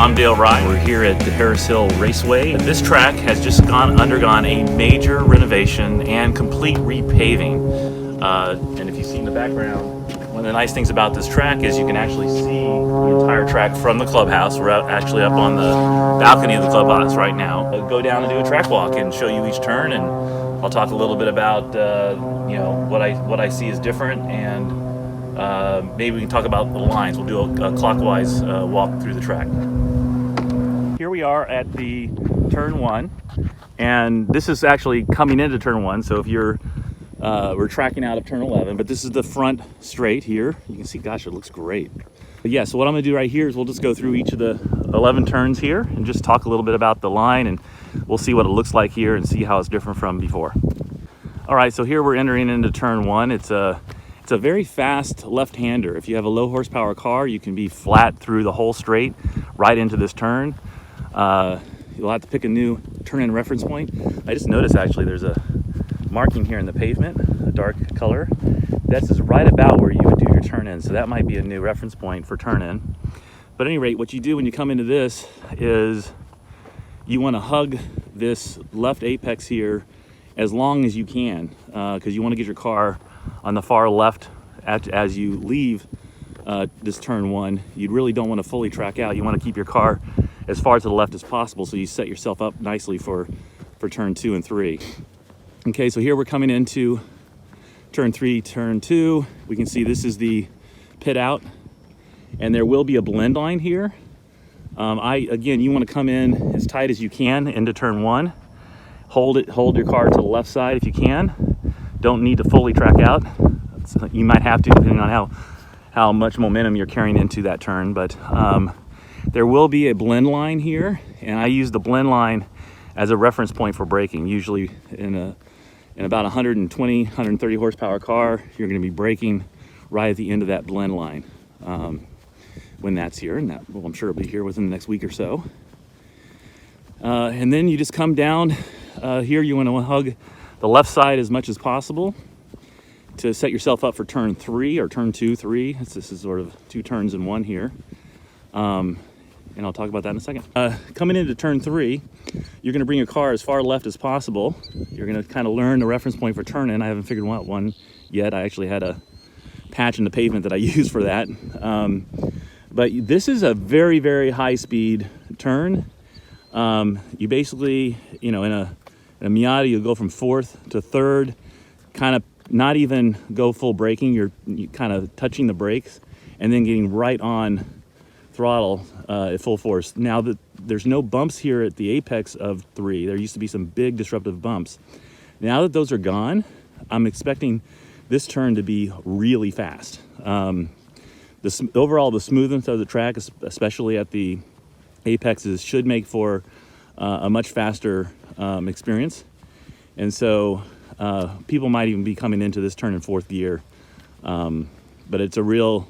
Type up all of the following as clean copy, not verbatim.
I'm Dale Rye. We're here at the Harris Hill Raceway. This track has just undergone a major renovation and complete repaving. And if you see in the background, one of the nice things about this track is you can actually see the entire track from the clubhouse. We're actually up on the balcony of the clubhouse right now. I'll go down and do a track walk and show you each turn, and I'll talk a little bit about what I see is different, and maybe we can talk about the lines. We'll do a clockwise walk through the track. Here we are at the turn one, and this is actually coming into turn one. So if you're we're tracking out of turn 11, but this is the front straight here. You can see, gosh, it looks great. But yeah, so what I'm gonna do right here is we'll just go through each of the 11 turns here and just talk a little bit about the line, and we'll see what it looks like here and see how it's different from before. All right, so here we're entering into turn one. It's a very fast left-hander. If you have a low horsepower car, you can be flat through the whole straight right into this turn. You'll have to pick a new turn-in reference point. I just noticed actually there's a marking here in the pavement, a dark color. This is right about where you would do your turn-in, so that might be a new reference point for turn-in. But at any rate, what you do when you come into this is you want to hug this left apex here as long as you can, because you want to get your car on the far left as you leave this turn one. You really don't want to fully track out. You want to keep your car as far to the left as possible, so you set yourself up nicely for turn 2 and 3. Okay, so here we're coming into turn 3, turn 2. We can see this is the pit out, and there will be a blend line here. Again, you want to come in as tight as you can into turn 1. Hold your car to the left side if you can. Don't need to fully track out. You might have to, depending on how much momentum you're carrying into that turn, but there will be a blend line here, and I use the blend line as a reference point for braking. Usually in about 120, 130 horsepower car, you're going to be braking right at the end of that blend line when that's here, and I'm sure it'll be here within the next week or so. And then you just come down here. You want to hug the left side as much as possible to set yourself up for turn 3 or turn 2, 3. This is sort of 2 turns in one here. And I'll talk about that in a second. Coming into turn 3, you're gonna bring your car as far left as possible. You're gonna kind of learn the reference point for turn-in. I haven't figured out one yet. I actually had a patch in the pavement that I used for that. But this is a very, very high speed turn. You basically, in a Miata, you'll go from 4th to 3rd, kind of not even go full braking. You're kind of touching the brakes and then getting right on throttle at full force. Now that there's no bumps here at the apex of 3, there used to be some big disruptive bumps. Now that those are gone, I'm expecting this turn to be really fast. Overall, the smoothness of the track, especially at the apexes, should make for a much faster experience. And so people might even be coming into this turn in 4th gear. But it's a real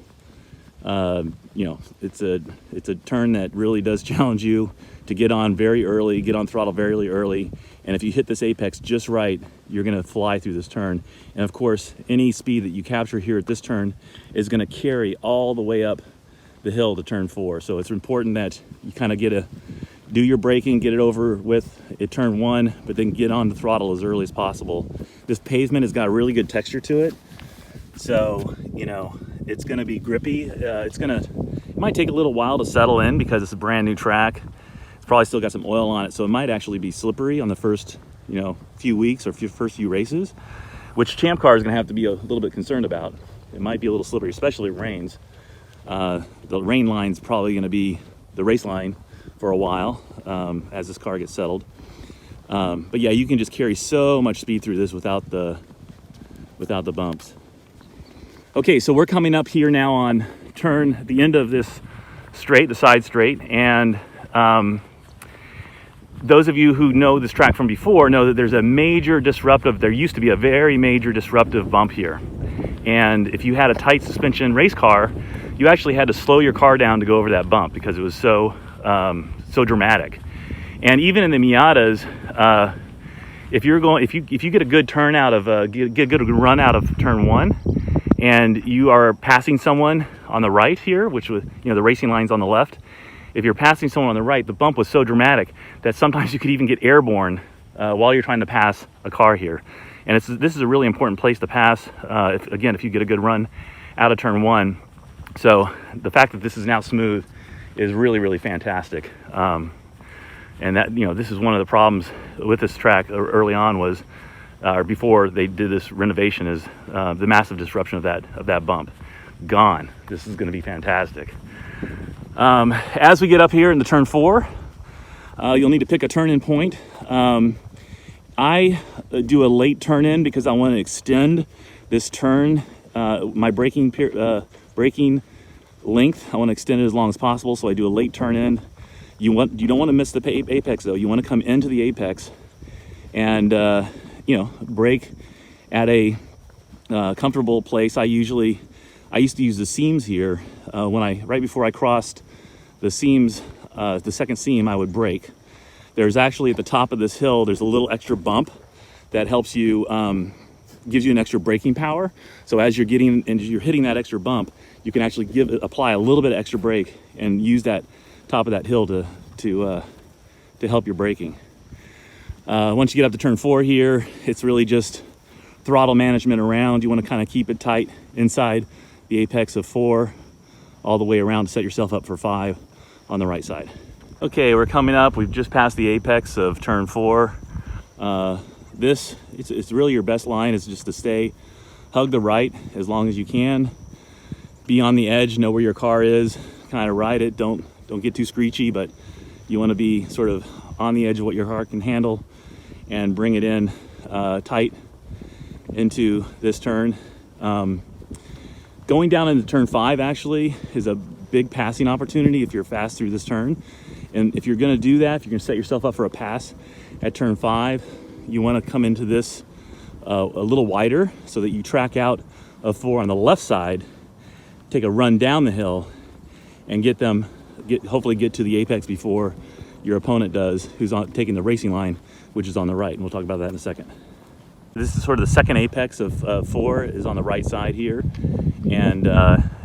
it's a turn that really does challenge you to get on very early, get on throttle very early. And if you hit this apex just right, you're gonna fly through this turn. And of course, any speed that you capture here at this turn is gonna carry all the way up the hill to turn 4. So it's important that you kind of do your braking, get it over with at turn 1, but then get on the throttle as early as possible. This pavement has got a really good texture to it. So, it's gonna be grippy. It might take a little while to settle in because it's a brand new track. It's probably still got some oil on it, so it might actually be slippery on the first, few weeks or first few races, which Champ Car is gonna have to be a little bit concerned about. It might be a little slippery, especially if it rains. The rain line's probably gonna be the race line for a while as this car gets settled. But yeah, you can just carry so much speed through this without the bumps. Okay, so we're coming up here now on the end of this straight, the side straight, and those of you who know this track from before know that there used to be a very major disruptive bump here. And if you had a tight suspension race car, you actually had to slow your car down to go over that bump because it was so dramatic. And even in the Miatas, if you get a good turn out of get a good run out of turn 1, and you are passing someone on the right here, which was the racing line's on the left, if you're passing someone on the right, the bump was so dramatic that sometimes you could even get airborne while you're trying to pass a car here. And this is a really important place to pass, if you get a good run out of turn 1. So the fact that this is now smooth is really, really fantastic. And that, this is one of the problems with this track early on was, or before they did this renovation, is the massive disruption of that bump. Gone. This is going to be fantastic. As we get up here into turn 4, you'll need to pick a turn-in point. I do a late turn-in because I want to extend this turn, my braking length. I want to extend it as long as possible, so I do a late turn-in. You don't want to miss the apex though. You want to come into the apex and brake at a comfortable place. I used to use the seams here right before I crossed the seams, the second seam. I would brake. There's actually at the top of this hill, there's a little extra bump that helps you, gives you an extra braking power. So as you're hitting that extra bump, you can actually apply a little bit of extra brake and use that top of that hill to help your braking. Once you get up to turn 4 here, it's really just throttle management around. You want to kind of keep it tight inside the apex of 4 all the way around to set yourself up for 5 on the right side. Okay, we're coming up. We've just passed the apex of turn 4. It's really your best line is just to hug the right as long as you can. Be on the edge, know where your car is, kind of ride it. Don't get too screechy, but you want to be sort of on the edge of what your car can handle and bring it in tight into this turn. Going down into turn 5 actually is a big passing opportunity if you're fast through this turn. And if you're going to do that, if you're going to set yourself up for a pass at turn 5, you want to come into this a little wider so that you track out of 4 on the left side, take a run down the hill, and hopefully get to the apex before your opponent does, who's taking the racing line, which is on the right. And we'll talk about that in a second. This is sort of the second apex of 4 is on the right side here. And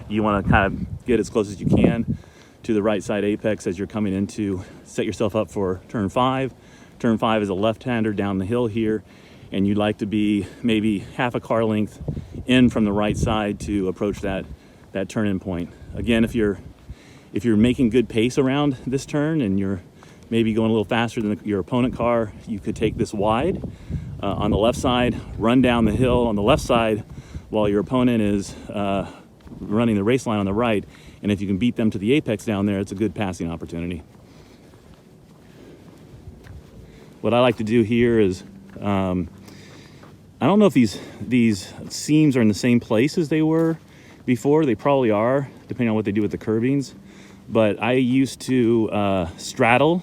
you want to kind of get as close as you can to the right side apex as you're coming in to set yourself up for turn 5. Turn 5 is a left-hander down the hill here, and you'd like to be maybe half a car length in from the right side to approach that turn-in point. Again, if you're making good pace around this turn and you're maybe going a little faster than your opponent car, you could take this wide on the left side, run down the hill on the left side while your opponent is running the race line on the right. And if you can beat them to the apex down there, it's a good passing opportunity. What I like to do here is, I don't know if these seams are in the same place as they were before. They probably are, depending on what they do with the curbings. But I used to straddle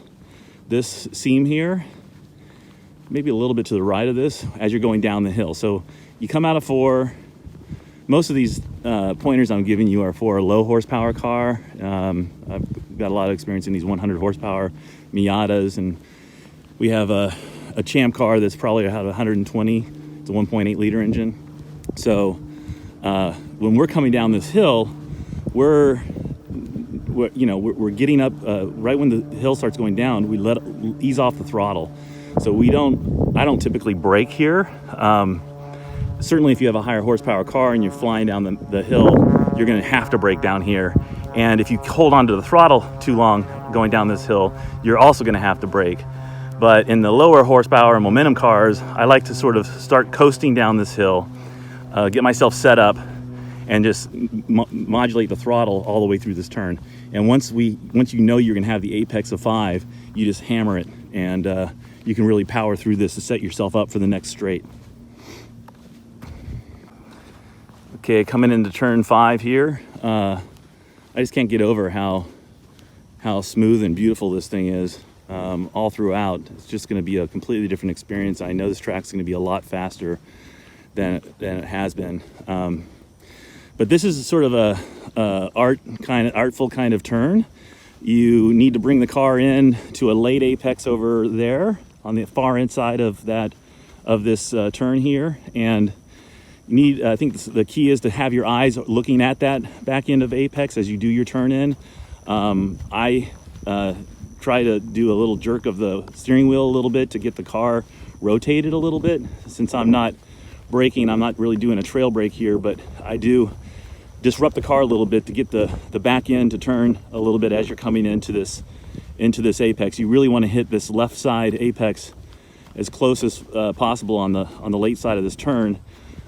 this seam here, maybe a little bit to the right of this, as you're going down the hill. So you come out of 4. Most of these pointers I'm giving you are for a low horsepower car. I've got a lot of experience in these 100 horsepower Miatas, and we have a Champ car that's probably about 120. It's a 1.8 liter engine. So when we're coming down this hill, we're getting up right when the hill starts going down. We ease off the throttle. So I don't typically brake here. Certainly if you have a higher horsepower car and you're flying down the hill, you're going to have to brake down here. And if you hold onto the throttle too long going down this hill, you're also going to have to brake. But in the lower horsepower momentum cars, I like to sort of start coasting down this hill, get myself set up, and just modulate the throttle all the way through this turn. And once you know you're going to have the apex of 5, you just hammer it, and you can really power through this to set yourself up for the next straight. Okay, coming into turn 5 here, I just can't get over how smooth and beautiful this thing is all throughout. It's just going to be a completely different experience. I know this track's going to be a lot faster than it has been. But this is sort of a artful kind of turn. You need to bring the car in to a late apex over there on the far inside of this turn here, and I think the key is to have your eyes looking at that back end of apex as you do your turn in. I try to do a little jerk of the steering wheel a little bit to get the car rotated a little bit. Since I'm not braking, I'm not really doing a trail brake here, but I do disrupt the car a little bit to get the back end to turn a little bit as you're coming into this apex. You really want to hit this left side apex as close as possible on the late side of this turn,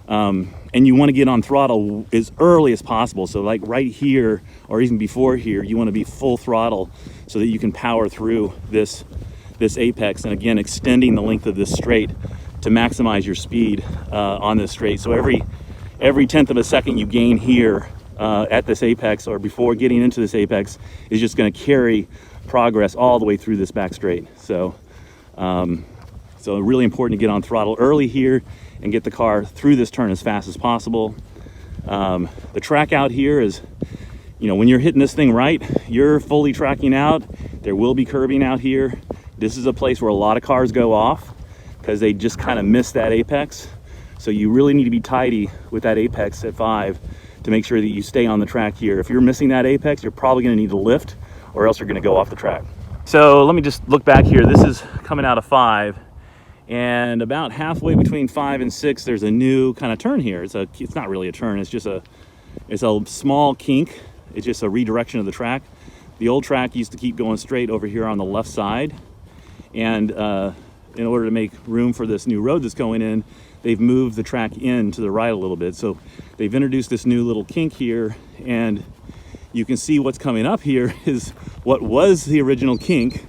and you want to get on throttle as early as possible. So like right here or even before here, you want to be full throttle so that you can power through this apex, and again extending the length of this straight to maximize your speed on this straight. So every tenth of a second you gain here at this apex or before getting into this apex is just going to carry progress all the way through this back straight. So really important to get on throttle early here and get the car through this turn as fast as possible. The track out here is, when you're hitting this thing right, you're fully tracking out. There will be curbing out here. This is a place where a lot of cars go off because they just kind of miss that apex. So you really need to be tidy with that apex at 5 to make sure that you stay on the track here. If you're missing that apex, you're probably going to need to lift, or else you're going to go off the track. So let me just look back here. This is coming out of 5, and about halfway between 5 and 6, there's a new kind of turn here. It's not really a turn. It's a small kink. It's just a redirection of the track. The old track used to keep going straight over here on the left side, and in order to make room for this new road that's going in, they've moved the track in to the right a little bit. So they've introduced this new little kink here, and you can see what's coming up here is what was the original kink,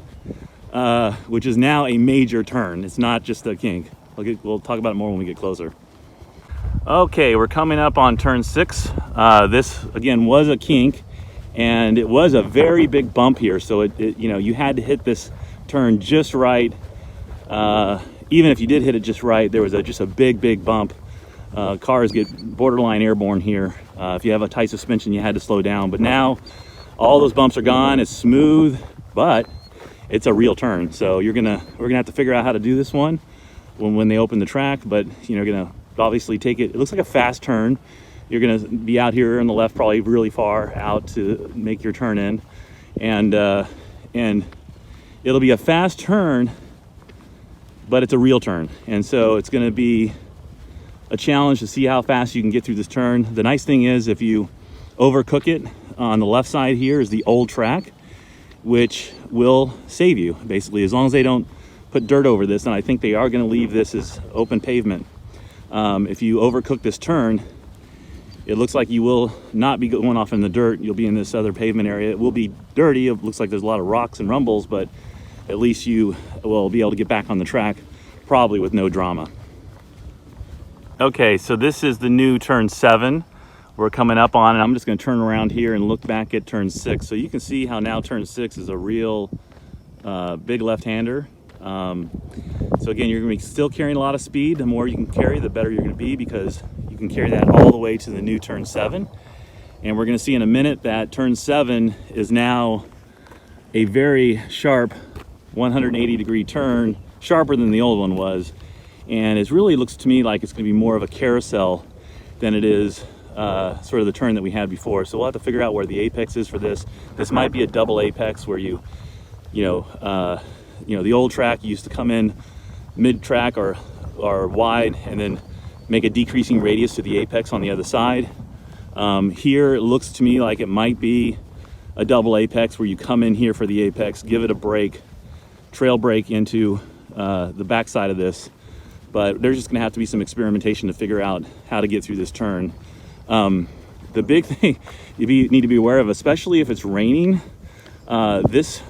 which is now a major turn. It's not just a kink. We'll talk about it more when we get closer. Okay, we're coming up on turn 6. This again was a kink, and it was a very big bump here. So you had to hit this turn just right. Even if you did hit it just right, there was just a big bump. Cars get borderline airborne here. If you have a tight suspension, you had to slow down. But now all those bumps are gone. It's smooth, but it's a real turn. So we're gonna have to figure out how to do this one when they open the track. But you're gonna obviously take it. It looks like a fast turn. You're gonna be out here on the left, probably really far out to make your turn in, and it'll be a fast turn, but it's a real turn. And so it's going to be a challenge to see how fast you can get through this turn. The nice thing is, if you overcook it, on the left side here is the old track, which will save you basically, as long as they don't put dirt over this. And I think they are going to leave this as open pavement. If you overcook this turn, it looks like you will not be going off in the dirt. You'll be in this other pavement area. It will be dirty. It looks like there's a lot of rocks and rumbles, but at least you will be able to get back on the track, probably with no drama. Okay, so this is the new turn 7 we're coming up on, and I'm just going to turn around here and look back at turn 6. So you can see how now turn 6 is a real big left-hander. So again, you're going to be still carrying a lot of speed. The more you can carry, the better you're going to be, because you can carry that all the way to the new turn 7. And we're going to see in a minute that turn 7 is now a very sharp 180-degree turn, sharper than the old one was, and it really looks to me like it's going to be more of a carousel than it is sort of the turn that we had before. So we'll have to figure out where the apex is for this. This might be a double apex where the old track used to come in mid-track or wide and then make a decreasing radius to the apex on the other side. Here it looks to me like it might be a double apex where you come in here for the apex, give it a brake, trail brake into the backside of this. But there's just going to have to be some experimentation to figure out how to get through this turn. The big thing you need to be aware of, especially if it's raining, this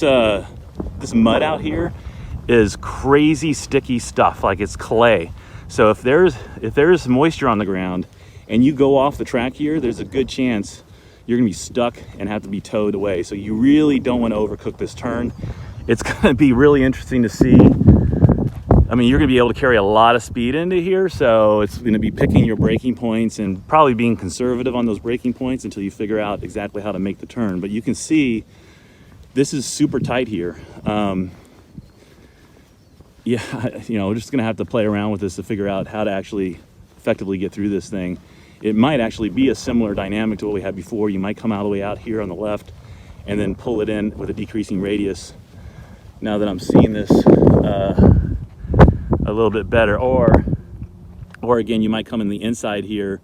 mud out here is crazy sticky stuff, like it's clay. So if there's moisture on the ground and you go off the track here, there's a good chance you're gonna be stuck and have to be towed away. So you really don't want to overcook this turn. It's gonna be really interesting to see. I mean, you're gonna be able to carry a lot of speed into here, so it's gonna be picking your braking points and probably being conservative on those braking points until you figure out exactly how to make the turn. But you can see this is super tight here. We're just gonna have to play around with this to figure out how to actually effectively get through this thing. It might actually be a similar dynamic to what we had before. You might come all the way out here on the left and then pull it in with a decreasing radius. Now that I'm seeing this a little bit better, or again, you might come in the inside here,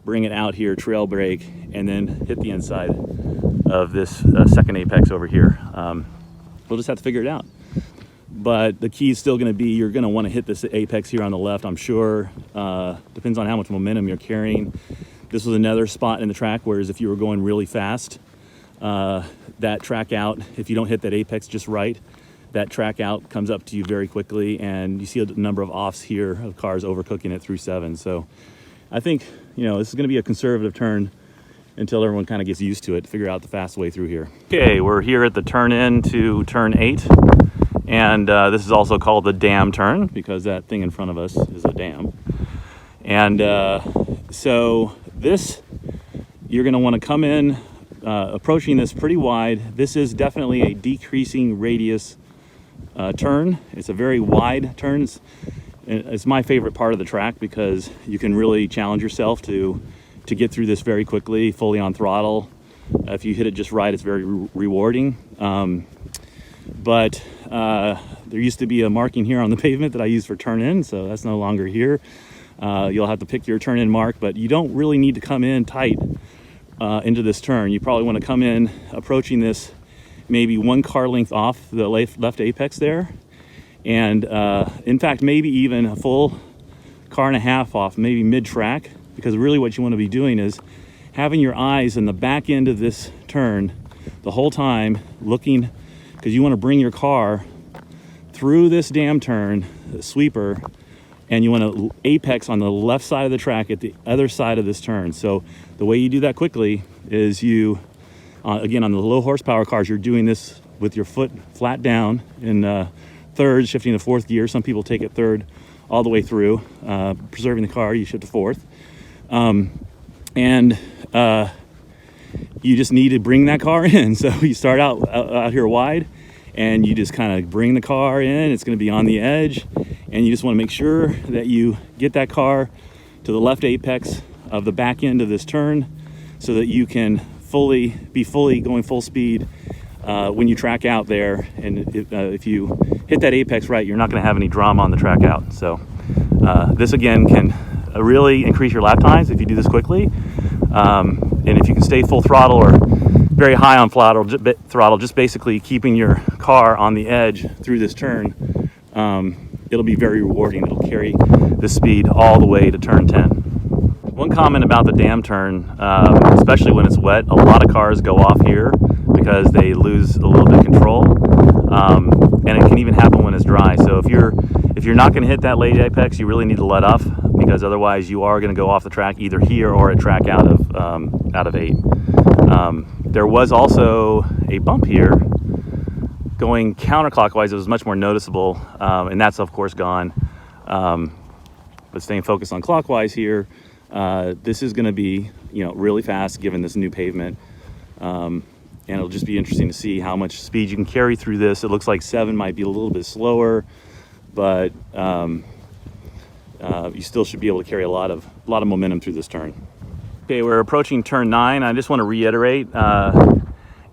bring it out here, trail brake, and then hit the inside of this second apex over here. We'll just have to figure it out. But the key is still going to be, you're going to want to hit this apex here on the left, I'm sure. Depends on how much momentum you're carrying. This was another spot in the track, whereas if you were going really fast, that track out, if you don't hit that apex just right, that track out comes up to you very quickly, and you see a number of offs here of cars overcooking it through 7. So I think, this is going to be a conservative turn until everyone kind of gets used to it, to figure out the fast way through here. Okay, we're here at the turn in to turn 8, and this is also called the dam turn because that thing in front of us is a dam. And so this, you're going to want to come in approaching this pretty wide. This is definitely a decreasing radius turn. It's a very wide turn. It's my favorite part of the track because you can really challenge yourself to get through this very quickly, fully on throttle. If you hit it just right, it's very rewarding. But there used to be a marking here on the pavement that I use for turn in, so that's no longer here. You'll have to pick your turn in mark, but you don't really need to come in tight into this turn. You probably want to come in approaching this maybe 1 car length off the left apex there. And in fact, maybe even a full car and a half off, maybe mid-track, because really what you want to be doing is having your eyes in the back end of this turn the whole time, looking, because you want to bring your car through this dam turn, the sweeper, and you want to apex on the left side of the track at the other side of this turn. So the way you do that quickly is you, again, on the low horsepower cars, you're doing this with your foot flat down in third, shifting to 4th gear. Some people take it 3rd all the way through, preserving the car, you shift to 4th. And you just need to bring that car in. So you start out here wide, and you just kind of bring the car in. It's going to be on the edge, and you just want to make sure that you get that car to the left apex of the back end of this turn so that you can be fully going full speed when you track out there. And if you hit that apex right, you're not going to have any drama on the track out. So this again can really increase your lap times if you do this quickly. And if you can stay full throttle or very high on throttle, just basically keeping your car on the edge through this turn, it'll be very rewarding. It'll carry the speed all the way to turn 10. One comment about the dam turn, especially when it's wet, a lot of cars go off here because they lose a little bit of control, and it can even happen when it's dry. So if you're not going to hit that late apex, you really need to let off, because otherwise you are going to go off the track either here or a track out of 8. There was also a bump here going counterclockwise. It was much more noticeable, and that's of course gone. But staying focused on clockwise here, this is going to be really fast given this new pavement, and it'll just be interesting to see how much speed you can carry through this. It looks like 7 might be a little bit slower, but you still should be able to carry a lot of momentum through this turn. Okay, we're approaching turn 9. I just want to reiterate,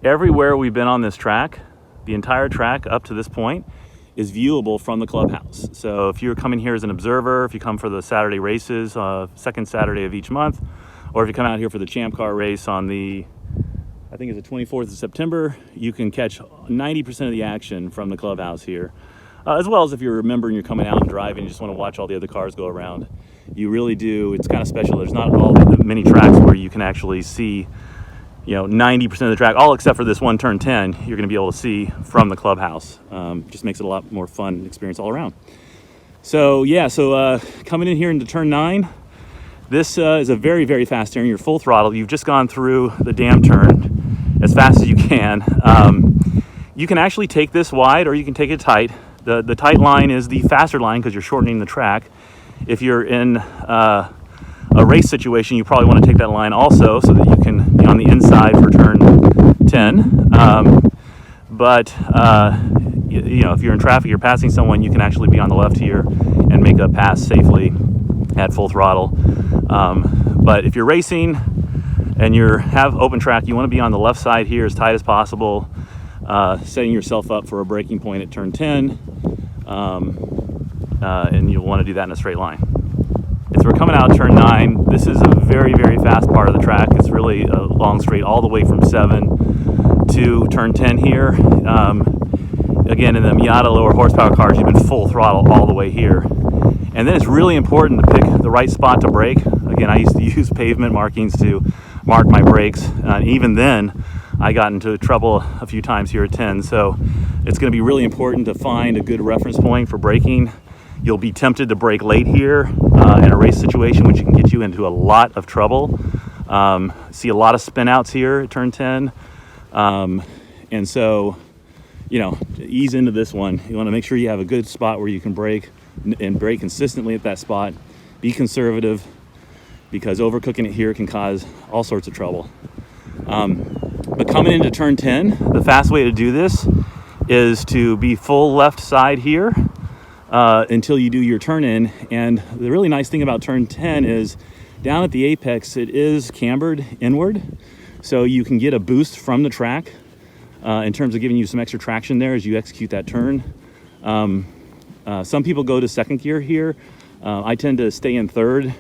everywhere we've been on this track, the entire track up to this point is viewable from the clubhouse. So if you're coming here as an observer, if you come for the Saturday races, second Saturday of each month, or if you come out here for the Champ Car race on the, I think it's the 24th of September, you can catch 90% of the action from the clubhouse here. As well as if you're a member and you're coming out and driving, you just want to watch all the other cars go around. You really do. It's kind of special. There's not all many tracks where you can actually see 90% of the track, all except for this one turn 10, you're going to be able to see from the clubhouse. Just makes it a lot more fun experience all around. So yeah, coming in here into turn 9, this is a very, very fast turn. You're full throttle. You've just gone through the dam turn as fast as you can. You can actually take this wide or you can take it tight. The tight line is the faster line because you're shortening the track. If you're in a race situation, you probably want to take that line also so that you can be on the inside for turn 10. But if you're in traffic, you're passing someone, you can actually be on the left here and make a pass safely at full throttle. But if you're racing, and you have open track, you want to be on the left side here as tight as possible, setting yourself up for a braking point at turn 10, and you'll want to do that in a straight line. As we're coming out turn 9, this is a very, very fast part of the track. It's really a long straight all the way from 7 to turn 10 here. Again, in the Miata lower horsepower cars, you've been full throttle all the way here. And then it's really important to pick the right spot to brake. Again, I used to use pavement markings to mark my brakes. Even then, I got into trouble a few times here at 10. So it's going to be really important to find a good reference point for braking. You'll be tempted to brake late here in a race situation, which can get you into a lot of trouble. See a lot of spin outs here at turn 10. And so, you know, to ease into this one, you want to make sure you have a good spot where you can brake and brake consistently at that spot. Be conservative, because overcooking it here can cause all sorts of trouble. But coming into turn 10, the fast way to do this is to be full left side here until you do your turn in. And the really nice thing about turn 10 is down at the apex, it is cambered inward. So you can get a boost from the track in terms of giving you some extra traction there as you execute that turn. Some people go to second gear here. I tend to stay in third.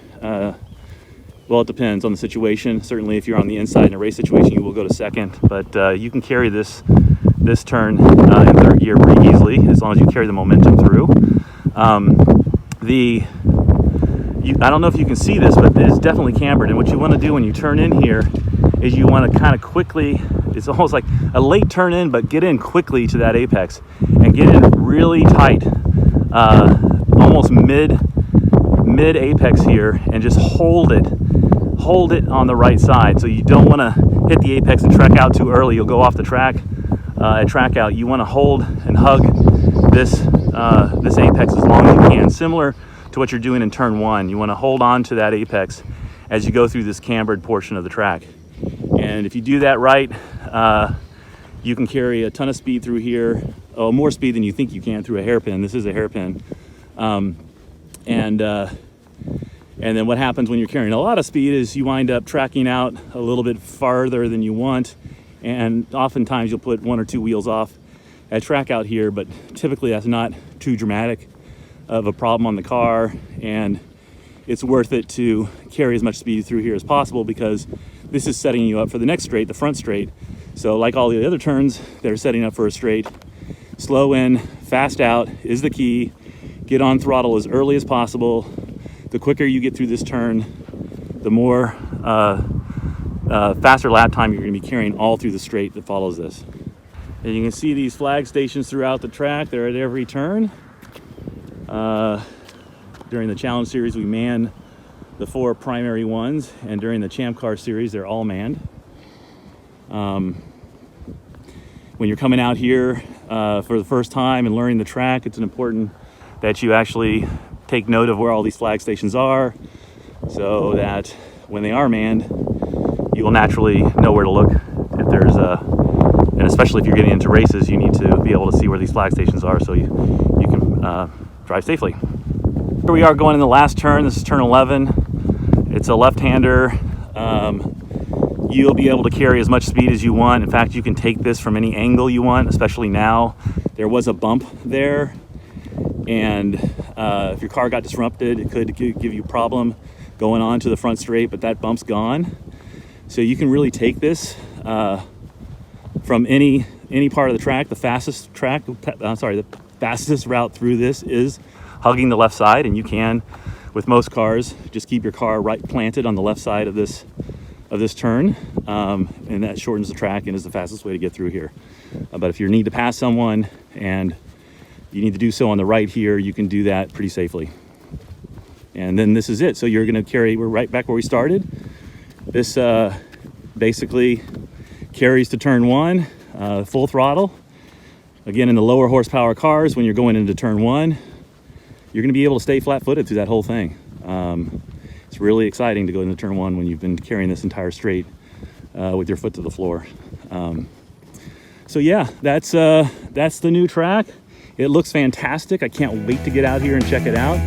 Well, it depends on the situation. Certainly if you're on the inside in a race situation, you will go to second, but you can carry this turn in third gear pretty easily as long as you carry the momentum through. I don't know if you can see this, but it's definitely cambered, and what you want to do when you turn in here is you want to kind of quickly, it's almost like a late turn in, but get in quickly to that apex and get in really tight, almost mid apex here, and just hold it on the right side. So you don't want to hit the apex and track out too early. You'll go off the track at track out. You want to hold and hug this apex as long as you can, similar to what you're doing in turn 1. You want to hold on to that apex as you go through this cambered portion of the track. And if you do that right, you can carry a ton of speed through here, more speed than you think you can through a hairpin. This is a hairpin. And then what happens when you're carrying a lot of speed is you wind up tracking out a little bit farther than you want, and oftentimes you'll put 1 or 2 wheels off at track out here, but typically that's not too dramatic of a problem on the car, and it's worth it to carry as much speed through here as possible, because this is setting you up for the next straight, the front straight. So like all the other turns, they're setting up for a straight. Slow in, fast out is the key. Get on throttle as early as possible. The quicker you get through this turn, the more faster lap time you're going to be carrying all through the straight that follows this. And you can see these flag stations throughout the track. They're at every turn. During the Challenge Series, we man the 4 primary ones, and during the Champ Car Series, they're all manned. When you're coming out here for the first time and learning the track, it's important that you actually take note of where all these flag stations are, so that when they are manned, you will naturally know where to look. If there's and especially if you're getting into races, you need to be able to see where these flag stations are so you can drive safely. Here we are going in the last turn. This is turn 11. It's a left-hander. You'll be able to carry as much speed as you want. In fact, you can take this from any angle you want, especially now. There was a bump there, and if your car got disrupted, it could give you a problem going on to the front straight, but that bump's gone. So you can really take this from any part of the track. The fastest route through this is hugging the left side, and you can, with most cars, just keep your car right planted on the left side of this turn, and that shortens the track and is the fastest way to get through here. But if you need to pass someone and you need to do so on the right here, you can do that pretty safely. And then this is it. So you're going to carry, we're right back where we started. This basically carries to turn 1, full throttle. Again, in the lower horsepower cars, when you're going into turn 1, you're going to be able to stay flat-footed through that whole thing. It's really exciting to go into turn 1 when you've been carrying this entire straight with your foot to the floor. So yeah, that's the new track. It looks fantastic. I can't wait to get out here and check it out.